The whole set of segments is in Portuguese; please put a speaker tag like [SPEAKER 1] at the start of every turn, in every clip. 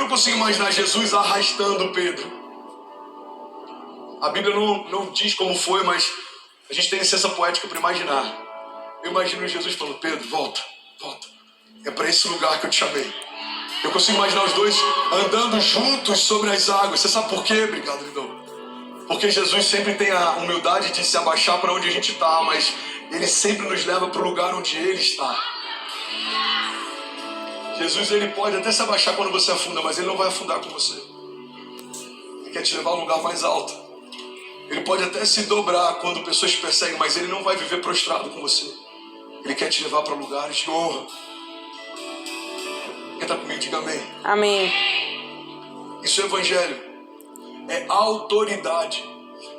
[SPEAKER 1] Eu consigo imaginar Jesus arrastando Pedro. A Bíblia não diz como foi, mas a gente tem licença poética para imaginar. Eu imagino Jesus falando: Pedro, volta, volta. É para esse lugar que eu te chamei. Eu consigo imaginar os dois andando juntos sobre as águas. Você sabe por quê? Obrigado, Lidão. Porque Jesus sempre tem a humildade de se abaixar para onde a gente está, mas Ele sempre nos leva para o lugar onde Ele está. Jesus, Ele pode até se abaixar quando você afunda, mas Ele não vai afundar com você. Ele quer te levar a um lugar mais alto. Ele pode até se dobrar quando pessoas te perseguem, mas Ele não vai viver prostrado com você. Ele quer te levar para lugares de honra. Quem está comigo, diga amém.
[SPEAKER 2] Amém.
[SPEAKER 1] Isso é evangelho. É autoridade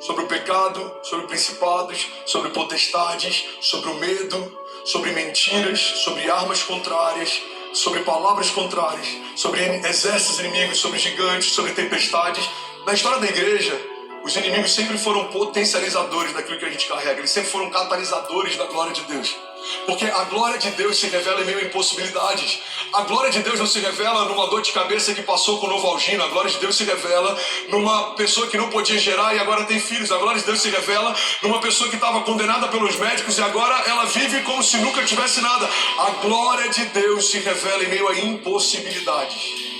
[SPEAKER 1] sobre o pecado, sobre principados, sobre potestades, sobre o medo, sobre mentiras, sobre armas contrárias, sobre palavras contrárias, sobre exércitos inimigos, sobre gigantes, sobre tempestades. Na história da igreja, os inimigos sempre foram potencializadores daquilo que a gente carrega. Eles sempre foram catalisadores da glória de Deus. Porque a glória de Deus se revela em meio a impossibilidades. A glória de Deus não se revela numa dor de cabeça que passou com Novalgina. A glória de Deus se revela numa pessoa que não podia gerar e agora tem filhos. A glória de Deus se revela numa pessoa que estava condenada pelos médicos e agora ela vive como se nunca tivesse nada. A glória de Deus se revela em meio a impossibilidades.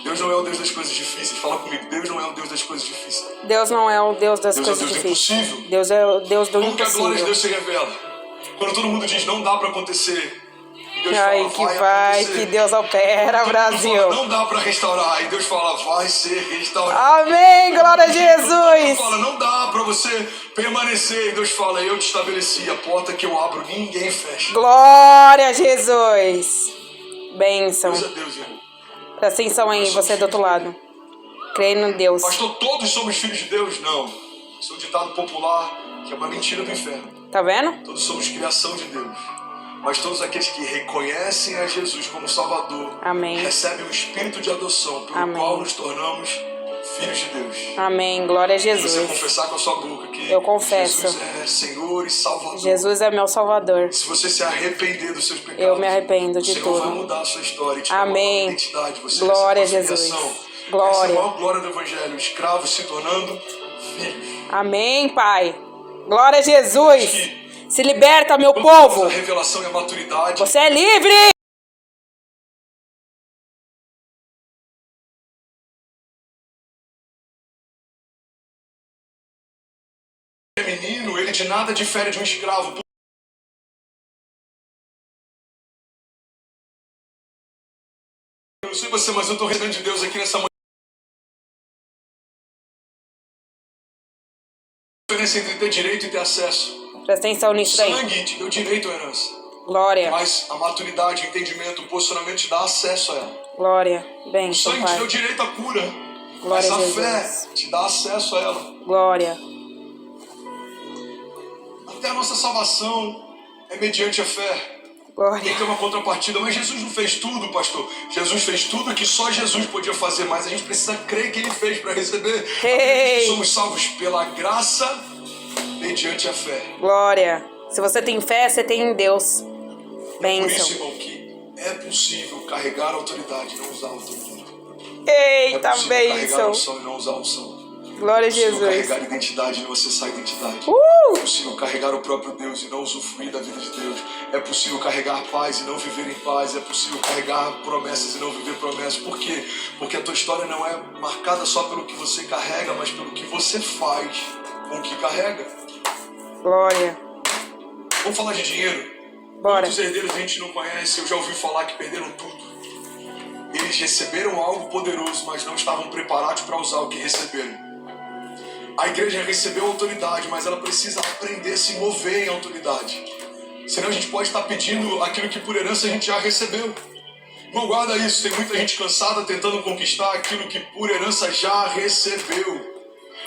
[SPEAKER 1] Deus não é o Deus das coisas difíceis. Fala comigo. Deus não é o Deus das coisas difíceis.
[SPEAKER 2] Deus não é o Deus das
[SPEAKER 1] Deus
[SPEAKER 2] coisas
[SPEAKER 1] é o Deus
[SPEAKER 2] difíceis.
[SPEAKER 1] impossível.
[SPEAKER 2] Deus é o Deus do
[SPEAKER 1] Como que a glória de
[SPEAKER 2] impossível.
[SPEAKER 1] Deus se revela? Quando todo mundo diz não dá pra acontecer, e Deus
[SPEAKER 2] Ai,
[SPEAKER 1] fala,
[SPEAKER 2] que
[SPEAKER 1] vai
[SPEAKER 2] vai,
[SPEAKER 1] acontecer.
[SPEAKER 2] que Deus opera,
[SPEAKER 1] Todo
[SPEAKER 2] Brasil.
[SPEAKER 1] mundo fala, não dá pra restaurar, e Deus fala, vai ser restaurado.
[SPEAKER 2] Amém, glória a
[SPEAKER 1] Todo mundo
[SPEAKER 2] Jesus.
[SPEAKER 1] fala, não dá pra você permanecer, e Deus fala, eu te estabeleci, a porta que eu abro, ninguém fecha.
[SPEAKER 2] Glória a Jesus. Bênção.
[SPEAKER 1] Deus é Deus, irmão.
[SPEAKER 2] Presta atenção aí, você do outro lado. Creio no Deus.
[SPEAKER 1] Pastor, todos somos filhos de Deus? Não. Isso é um ditado popular, que é uma mentira do inferno.
[SPEAKER 2] Tá vendo?
[SPEAKER 1] Todos somos criação de Deus. Mas todos aqueles que reconhecem a Jesus como Salvador,
[SPEAKER 2] Amém.
[SPEAKER 1] recebem o espírito de adoção, pelo
[SPEAKER 2] Amém.
[SPEAKER 1] qual nos tornamos filhos de Deus.
[SPEAKER 2] Amém, glória a
[SPEAKER 1] Se você
[SPEAKER 2] Jesus.
[SPEAKER 1] confessar com a sua boca que
[SPEAKER 2] Eu confesso.
[SPEAKER 1] Jesus é Senhor e Salvador.
[SPEAKER 2] Jesus é meu Salvador.
[SPEAKER 1] Se você se arrepender dos seus pecados,
[SPEAKER 2] Eu me arrependo de
[SPEAKER 1] o Senhor vai
[SPEAKER 2] tudo.
[SPEAKER 1] mudar a sua história e te dar uma
[SPEAKER 2] Amém.
[SPEAKER 1] nova identidade. Você
[SPEAKER 2] Glória a
[SPEAKER 1] recebe
[SPEAKER 2] Jesus.
[SPEAKER 1] filiação.
[SPEAKER 2] Glória.
[SPEAKER 1] Essa é a maior glória do Evangelho. Escravos se tornando filhos.
[SPEAKER 2] Amém, Pai. Glória a Jesus.
[SPEAKER 1] Que
[SPEAKER 2] Se liberta, meu
[SPEAKER 1] quando temos
[SPEAKER 2] povo.
[SPEAKER 1] a revelação e a maturidade,
[SPEAKER 2] Você é livre.
[SPEAKER 1] feminino, ele de nada difere de um escravo. Eu não sei você, mas eu estou recebendo de Deus aqui nessa manhã. A diferença entre ter direito e ter acesso.
[SPEAKER 2] Presta atenção nisso daí.
[SPEAKER 1] Sangue te deu direito à herança.
[SPEAKER 2] Glória.
[SPEAKER 1] Mas a maturidade, o entendimento, o posicionamento te dá acesso a ela.
[SPEAKER 2] Glória.
[SPEAKER 1] O
[SPEAKER 2] Bênção,
[SPEAKER 1] sangue te deu
[SPEAKER 2] Pai.
[SPEAKER 1] direito à cura.
[SPEAKER 2] Glória
[SPEAKER 1] Mas
[SPEAKER 2] a
[SPEAKER 1] a
[SPEAKER 2] Jesus.
[SPEAKER 1] fé te dá acesso a ela.
[SPEAKER 2] Glória.
[SPEAKER 1] Até a nossa salvação é mediante a fé. Tem
[SPEAKER 2] Glória.
[SPEAKER 1] que ter uma contrapartida. Mas Jesus não fez tudo, pastor. Jesus fez tudo que só Jesus podia fazer. Mas a gente precisa crer que Ele fez para receber.
[SPEAKER 2] Ei.
[SPEAKER 1] Somos salvos pela graça mediante a fé.
[SPEAKER 2] Glória. Se você tem fé, você tem em Deus.
[SPEAKER 1] Por isso,
[SPEAKER 2] Bênção.
[SPEAKER 1] irmão, que é possível carregar a autoridade e não usar a autoridade.
[SPEAKER 2] Eita,
[SPEAKER 1] É possível carregar a
[SPEAKER 2] bênção.
[SPEAKER 1] unção e não usar a unção.
[SPEAKER 2] Glória a
[SPEAKER 1] É possível
[SPEAKER 2] Jesus.
[SPEAKER 1] carregar a identidade e não acessar a identidade. É possível carregar o próprio Deus e não usufruir da vida de Deus. É possível carregar paz e não viver em paz. É possível carregar promessas e não viver promessas. Por quê? Porque a tua história não é marcada só pelo que você carrega, mas pelo que você faz com o que carrega.
[SPEAKER 2] Glória.
[SPEAKER 1] Vamos falar de dinheiro.
[SPEAKER 2] Bora.
[SPEAKER 1] Muitos herdeiros a gente não conhece. Eu já ouvi falar que perderam tudo. Eles receberam algo poderoso, mas não estavam preparados para usar o que receberam. A igreja recebeu autoridade, mas ela precisa aprender a se mover em autoridade. Senão a gente pode estar pedindo aquilo que por herança a gente já recebeu. Não guarda isso, tem muita gente cansada tentando conquistar aquilo que por herança já recebeu.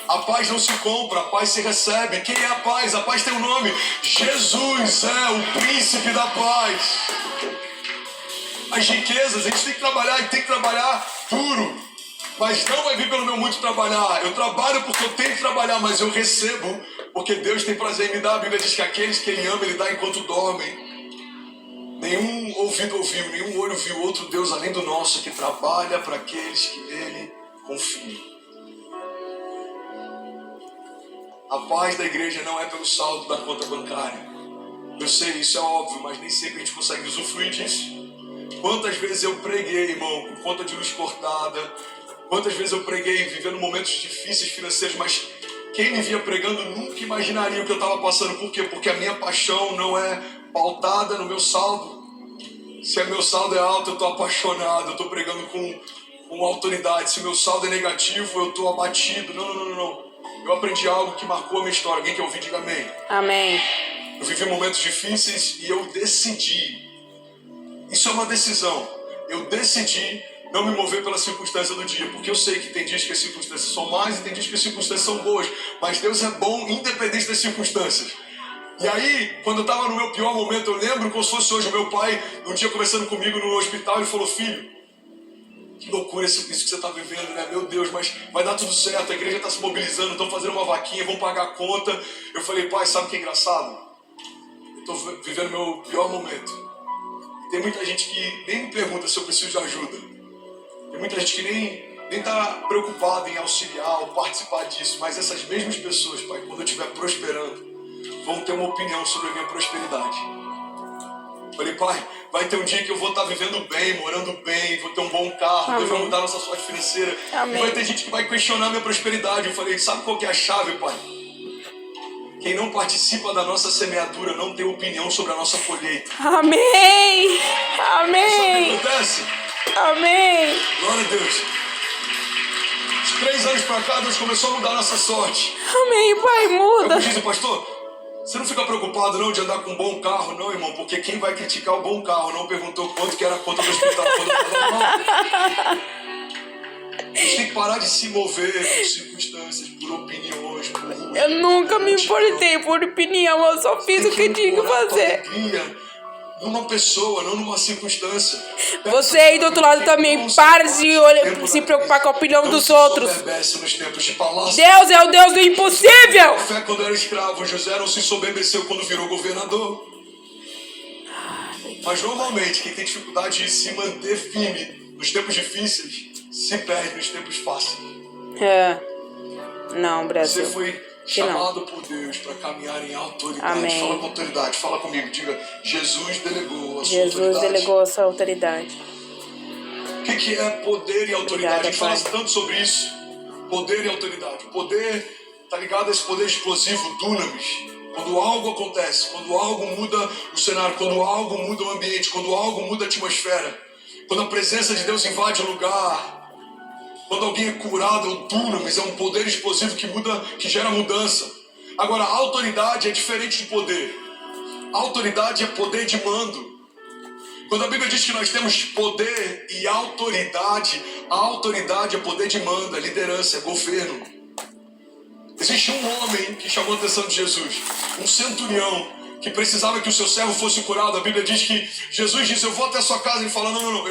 [SPEAKER 1] A paz não se compra, a paz se recebe. Quem é a paz? A paz tem um nome. Jesus é o príncipe da paz. As riquezas, a gente tem que trabalhar e tem que trabalhar duro. Mas não vai vir pelo meu muito trabalhar. Eu trabalho porque eu tenho que trabalhar, mas eu recebo porque Deus tem prazer em me dar. A Bíblia diz que aqueles que Ele ama, Ele dá enquanto dormem. Nenhum ouvido ouviu, nenhum olho viu outro Deus além do nosso, que trabalha para aqueles que nele confiam. A paz da igreja não é pelo saldo da conta bancária. Eu sei, isso é óbvio, mas nem sempre a gente consegue usufruir disso. Quantas vezes eu preguei, irmão, com conta de luz cortada. Quantas vezes eu preguei vivendo momentos difíceis financeiros, mas quem me via pregando nunca imaginaria o que eu estava passando. Por quê? Porque a minha paixão não é pautada no meu saldo. Se o meu saldo é alto, eu estou apaixonado, eu estou pregando com autoridade. Se o meu saldo é negativo, eu estou abatido. Não. Eu aprendi algo que marcou a minha história. Alguém quer ouvir, diga amém.
[SPEAKER 2] Amém.
[SPEAKER 1] Eu vivi momentos difíceis e eu decidi. Isso é uma decisão. Eu decidi não me mover pela circunstância do dia. Porque eu sei que tem dias que as circunstâncias são más e tem dias que as circunstâncias são boas. Mas Deus é bom independente das circunstâncias. E aí, quando eu estava no meu pior momento, eu lembro como se fosse hoje, o meu pai, um dia conversando comigo no hospital, ele falou: filho, que loucura isso que você está vivendo, né? Meu Deus, mas vai dar tudo certo, a igreja está se mobilizando, estão fazendo uma vaquinha, vão pagar a conta. Eu falei: pai, sabe o que é engraçado? Eu estou vivendo meu pior momento. Tem muita gente que nem me pergunta se eu preciso de ajuda. Tem muita gente que nem está preocupada em auxiliar ou participar disso. Mas essas mesmas pessoas, pai, quando eu estiver prosperando, vão ter uma opinião sobre a minha prosperidade. Falei: pai, vai ter um dia que eu vou estar vivendo bem, morando bem, vou ter um bom carro, Deus vai mudar a nossa sorte financeira.
[SPEAKER 2] Amém.
[SPEAKER 1] E vai ter gente que vai questionar a minha prosperidade. Eu falei: sabe qual que é a chave, pai? Quem não participa da nossa semeadura não tem opinião sobre a nossa colheita.
[SPEAKER 2] Amém. Amém.
[SPEAKER 1] Sabe o que acontece?
[SPEAKER 2] Amém.
[SPEAKER 1] Glória a Deus. De 3 anos pra cá, Deus começou a mudar a nossa sorte.
[SPEAKER 2] Amém, pai, muda.
[SPEAKER 1] Como diz o pastor, você não fica preocupado não de andar com um bom carro, não, irmão, porque quem vai criticar o bom carro não perguntou quanto que era a conta do hospital quando eu falava mal. A gente tem que parar de se mover por circunstâncias, por opiniões, por ruído.
[SPEAKER 2] Eu nunca me importei por opinião, eu só fiz o que tinha que fazer.
[SPEAKER 1] Numa pessoa, não numa circunstância.
[SPEAKER 2] Você aí do outro lado também, para de se preocupar com a opinião dos outros. Deus é o Deus do impossível.
[SPEAKER 1] A fé quando era escravo, José não se soberbeceu quando virou governador. Mas normalmente quem tem dificuldade de se manter firme nos tempos difíceis, se perde nos tempos fáceis.
[SPEAKER 2] Não, Brasil.
[SPEAKER 1] Você foi chamado por Deus para caminhar em autoridade.
[SPEAKER 2] Amém.
[SPEAKER 1] Fala com autoridade, fala comigo, diga: Jesus delegou a sua
[SPEAKER 2] Jesus
[SPEAKER 1] autoridade.
[SPEAKER 2] delegou a sua autoridade.
[SPEAKER 1] O que é poder e autoridade?
[SPEAKER 2] Obrigada,
[SPEAKER 1] A gente fala
[SPEAKER 2] Pai.
[SPEAKER 1] tanto sobre isso. Poder e autoridade. Poder tá ligado a esse poder explosivo, dunamis. Quando algo acontece, quando algo muda o cenário, quando algo muda o ambiente, quando algo muda a atmosfera, quando a presença de Deus invade o lugar, quando alguém é curado, o dunamis é um poder explosivo que muda, que gera mudança. Agora, a autoridade é diferente de poder. A autoridade é poder de mando. Quando a Bíblia diz que nós temos poder e autoridade, a autoridade é poder de mando, é liderança, é governo. Existe um homem que chamou a atenção de Jesus, um centurião, que precisava que o seu servo fosse curado. A Bíblia diz que Jesus disse: eu vou até a sua casa. Ele fala: não,